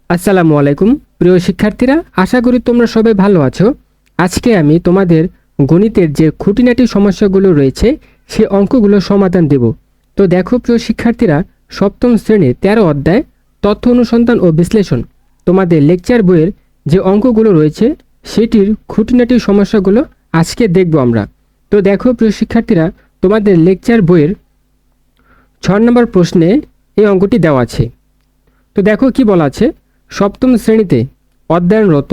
আসসালামু আলাইকুম প্রিয় শিক্ষার্থীরা, আশা করি তোমরা সবাই ভালো আছো। আজকে আমি তোমাদের গণিতের যে খুঁটিনাটি সমস্যাগুলো রয়েছে সে অঙ্কগুলোর সমাধান দেব। তো দেখো প্রিয় শিক্ষার্থীরা, সপ্তম শ্রেণীর 13 অধ্যায় তথ্য অনুসন্ধান ও বিশ্লেষণ তোমাদের লেকচার বইয়ের যে অঙ্কগুলো রয়েছে সেটির খুঁটিনাটি সমস্যাগুলো আজকে দেখব আমরা। তো দেখো প্রিয় শিক্ষার্থীরা, তোমাদের লেকচার বইয়ের 6 নম্বর প্রশ্নে এই অঙ্কটি দেওয়া আছে। তো দেখো কি বলা আছে, সপ্তম শ্রেণীতে অধ্যয়নরত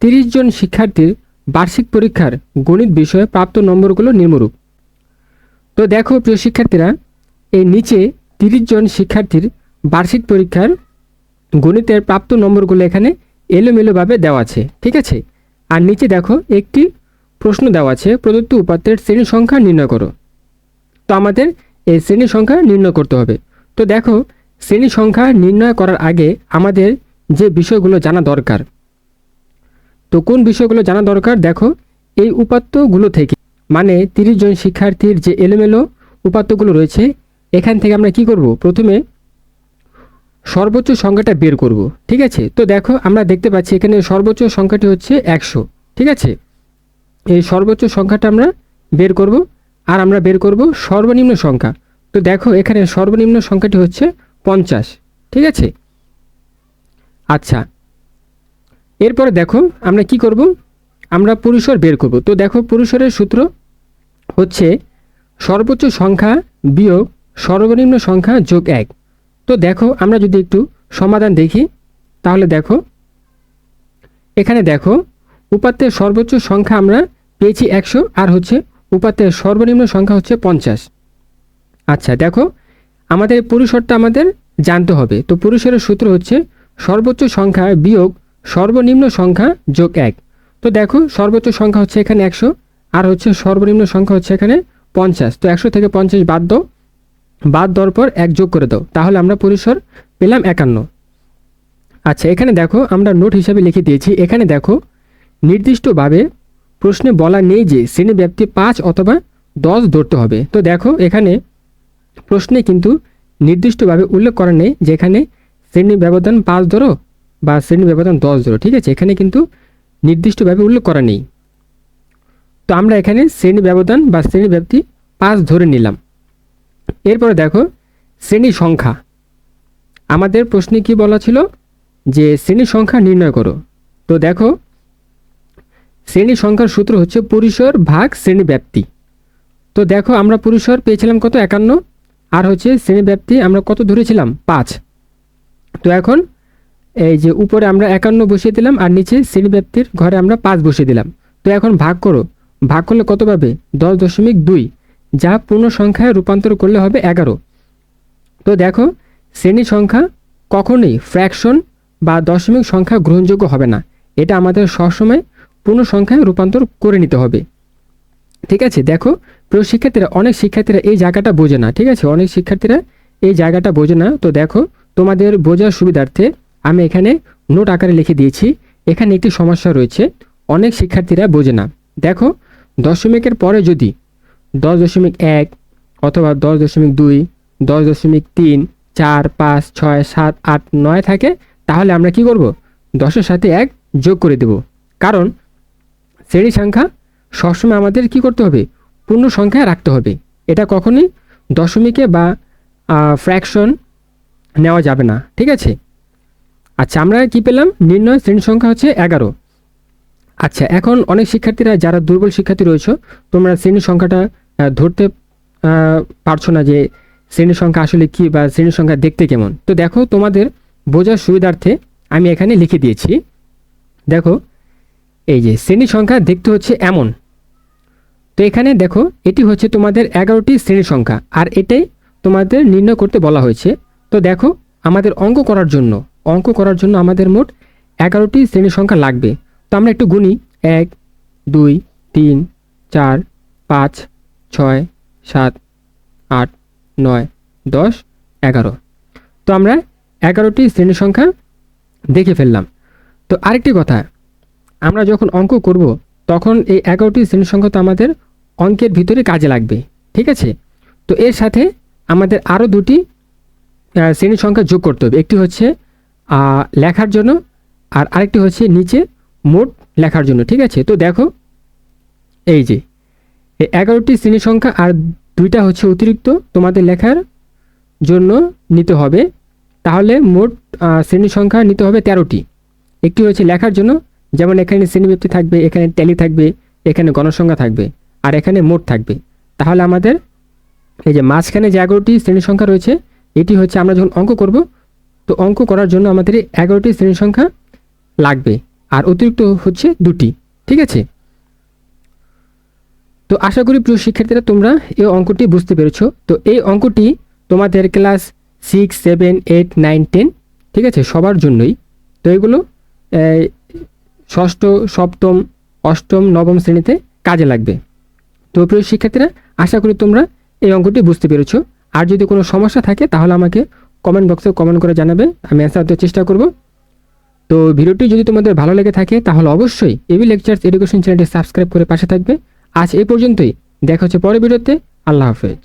30 জন শিক্ষার্থীর বার্ষিক পরীক্ষার গণিত বিষয়ে প্রাপ্ত নম্বরগুলো নিম্নরূপ। তো দেখো প্রিয় শিক্ষার্থীরা, এই নিচে 30 জন শিক্ষার্থীর বার্ষিক পরীক্ষার গণিতের প্রাপ্ত নম্বরগুলো এখানে এলোমেলোভাবে দেওয়া আছে, ঠিক আছে। আর নিচে দেখো একটি প্রশ্ন দেওয়া আছে, প্রদত্ত উপাত্তের শ্রেণী সংখ্যা নির্ণয় করো। তো আমাদের এই শ্রেণী সংখ্যা নির্ণয় করতে হবে। তো দেখো, শ্রেণী সংখ্যা নির্ণয় করার আগে আমাদের যে বিষয়গুলো জানা দরকার, তো কোন বিষয়গুলো জানা দরকার, দেখো এই উপাত্তগুলো থেকে, মানে 30 জন শিক্ষার্থীর যে এলোমেলো উপাত্তগুলো রয়েছে এখান থেকে আমরা কি করব, প্রথমে সর্বোচ্চ সংখ্যাটা বের করব, ঠিক আছে। তো দেখো আমরা দেখতে পাচ্ছি এখানে সর্বোচ্চ সংখ্যাটি হচ্ছে 100, ঠিক আছে। এই সর্বোচ্চ সংখ্যাটা আমরা বের করব, আর আমরা বের করব সর্বনিম্ন সংখ্যা। তো দেখো এখানে সর্বনিম্ন সংখ্যাটি হচ্ছে 50, ঠিক আছে। আচ্ছা, এরপরে দেখো আমরা কি করব, আমরা পরিসর বের করব। তো দেখো পরিসরের সূত্র হচ্ছে সর্বোচ্চ সংখ্যা বিয়োগ সর্বনিম্ন সংখ্যা যোগ 1। তো দেখো আমরা যদি একটু সমাধান দেখি, তাহলে দেখো এখানে দেখো উপাত্তের সর্বোচ্চ সংখ্যা আমরা পেয়েছি 100, আর হচ্ছে উপাত্তের সর্বনিম্ন সংখ্যা হচ্ছে 50। আচ্ছা দেখো, আমাদের পরিসরটা আমাদের জানতে হবে। তো পরিসরের সূত্র হচ্ছে সর্বোচ্চ সংখ্যা বিয়োগ সর্বনিম্ন সংখ্যা যোগ 1। তো দেখো সর্বোচ্চ সংখ্যা হচ্ছে এখানে 100, আর হচ্ছে সর্বনিম্ন সংখ্যা হচ্ছে এখানে 50। তো 100 থেকে 50 বাদ দাও, বাদ দেওয়ার পর 1 যোগ করে দাও, তাহলে আমরা পরিসর পেলাম 51। আচ্ছা এখানে দেখো আমরা নোট হিসাবে লিখে দিয়েছি। এখানে দেখো নির্দিষ্টভাবে প্রশ্নে বলা নেই যে শ্রেণী ব্যাপ্তি 5 অথবা 10 ধরতে হবে। তো দেখো এখানে প্রশ্নে কিন্তু নির্দিষ্টভাবে উল্লেখ করা নেই যে এখানে শ্রেণী ব্যবধান 5 ধরো বা শ্রেণী ব্যবধান 10 ধরো, ঠিক আছে। এখানে কিন্তু নির্দিষ্টভাবে উল্লেখ করা নেই। তো আমরা এখানে শ্রেণী ব্যবধান বা শ্রেণী ব্যাপ্তি 5 ধরে নিলাম। এরপরে দেখো শ্রেণী সংখ্যা, আমাদের প্রশ্নে কি বলা ছিল যে শ্রেণী সংখ্যা নির্ণয় করো। তো দেখো শ্রেণী সংখ্যার সূত্র হচ্ছে পরিসর ভাগ শ্রেণী ব্যাপ্তি। তো দেখো আমরা পরিসর পেয়েছিলাম কত, 51, আর হচ্ছে শ্রেণী ব্যাপ্তি আমরা কত ধরেছিলাম, 5। তো এখন এই যে উপরে আমরা 51 বসিয়ে দিলাম, আর নিচে শ্রেণী ব্যাপ্তির ঘরে আমরা 5 বসিয়ে দিলাম। তো এখন ভাগ করো, ভাগ করলে কত পাবে, 10.2, যা পূর্ণ সংখ্যায় রূপান্তর করলে হবে 11। তো দেখো শ্রেণী সংখ্যা কখনোই ফ্র্যাকশন বা দশমিক সংখ্যা গ্রহণযোগ্য হবে না, এটা আমাদের সবসময় পূর্ণ সংখ্যায় রূপান্তর করে নিতে হবে, ঠিক আছে। দেখো প্রিয় শিক্ষার্থীরা, অনেক শিক্ষার্থীরা এই জায়গাটা বোঝে না, ঠিক আছে, অনেক শিক্ষার্থীরা এই জায়গাটা বোঝে না। তো দেখো তোমাদের বোঝার সুবিধার্থে আমি এখানে নোট আকারে লিখে দিয়েছি। এখানে একটি সমস্যা রয়েছে, অনেক শিক্ষার্থীরা বোঝে না। দেখো দশমিকের পরে যদি 10.1 অথবা 10.2, 10.3, 4, 5, 6, 7, 8, 9 থাকে, তাহলে আমরা কি করব, 10-এর সাথে 1 যোগ করে দেব। কারণ শ্রেণী সংখ্যা সবসময় আমাদের কি করতে হবে, পূর্ণ সংখ্যায় রাখতে হবে, এটা কখনোই দশমিকে বা ফ্র্যাকশন নেওয়া যাবে না, ঠিক আছে। আচ্ছা আমরা কি পেলাম, নির্ণয় শ্রেণী সংখ্যা হচ্ছে 11। আচ্ছা এখন অনেক শিক্ষার্থীরা যারা দুর্বল শিক্ষার্থী রয়েছে, তোমরা শ্রেণী সংখ্যাটা ধরতে পারছো না যে শ্রেণী সংখ্যা আসলে কি বা শ্রেণী সংখ্যা দেখতে কেমন। তো দেখো তোমাদের বোঝার সুবিধার্থে আমি এখানে লিখে দিয়েছি। দেখো এই যে শ্রেণী সংখ্যা দেখতে হচ্ছে এমন। তো এখানে দেখো এটি হচ্ছে তোমাদের 11টি শ্রেণী সংখ্যা, আর এটাই তোমাদের নির্ণয় করতে বলা হয়েছে। তো দেখো আমাদের অঙ্ক করার জন্য আমাদের মোট 11টি শ্রেণী সংখ্যা লাগবে। তো আমরা একটু গুনি, 1, 2, 3, 4, 5, 6, 7, 8, 9, 10, 11। তো আমরা 11টি শ্রেণী সংখ্যা দেখে ফেললাম। তো আরেকটি কথা, আমরা যখন অঙ্ক করব তখন এই 11টি শ্রেণী সংখ্যা তো আমাদের অঙ্কের ভিতরে কাজে লাগবে, ঠিক আছে। তো এর সাথে আমাদের আরও দুটি শ্রেণী সংখ্যা যোগ করতে হবে। একটি হচ্ছে লেখার জন্য, আর আরেকটি হচ্ছে নিচে মোট লেখার জন্য। ঠিক আছে, তো দেখো এই যে এই 11টি শ্রেণী সংখ্যা আর 2টা হচ্ছে অতিরিক্ত তোমাদের লেখার জন্য নিতে হবে। তাহলে মোট শ্রেণী সংখ্যা নিতে হবে 13টি। একটি হচ্ছে লেখার জন্য, যেমন এখানে শ্রেণীব্যাপ্তি থাকবে, এখানে ট্যালি থাকবে, এখানে গণসংখ্যা থাকবে, আর এখানে মোট থাকবে। তাহলে আমাদের এই যে মাঝখানে যে 11টি শ্রেণী সংখ্যা রয়েছে, এটি হচ্ছে আমরা যখন অঙ্ক করব, তো অঙ্ক করার জন্য আমাদের 11টি শ্রেণী সংখ্যা লাগবে, আর অতিরিক্ত হচ্ছে 2টি। ঠিক আছে, তো আশা করি প্রিয় শিক্ষার্থীরা তোমরা এই অঙ্কটি বুঝতে পেরেছো। তো এই অঙ্কটি তোমাদের ক্লাস 6, 7, 8, 9, 10, ঠিক আছে, সবার জন্যই। তো এগুলো ষষ্ঠ, সপ্তম, অষ্টম, নবম শ্রেণীতে কাজে লাগবে। তো প্রিয় শিক্ষার্থীরা আশা করি তোমরা এই অঙ্কটি বুঝতে পেরেছো। আর যদি কোনো সমস্যা থাকে তাহলে আমাকে কমেন্ট বক্সে কমেন্ট করে জানাবে, আমি অ্যান্সার দেওয়ার চেষ্টা করব। তো ভিডিওটি যদি তোমাদের ভালো লেগে থাকে তাহলে অবশ্যই এবি লেকচার্স এডুকেশন চ্যানেলটি সাবস্ক্রাইব করে পাশে থাকবে। আজ এই পর্যন্তই, দেখা হচ্ছে পরের ভিডিওতে। আল্লাহ হাফেজ।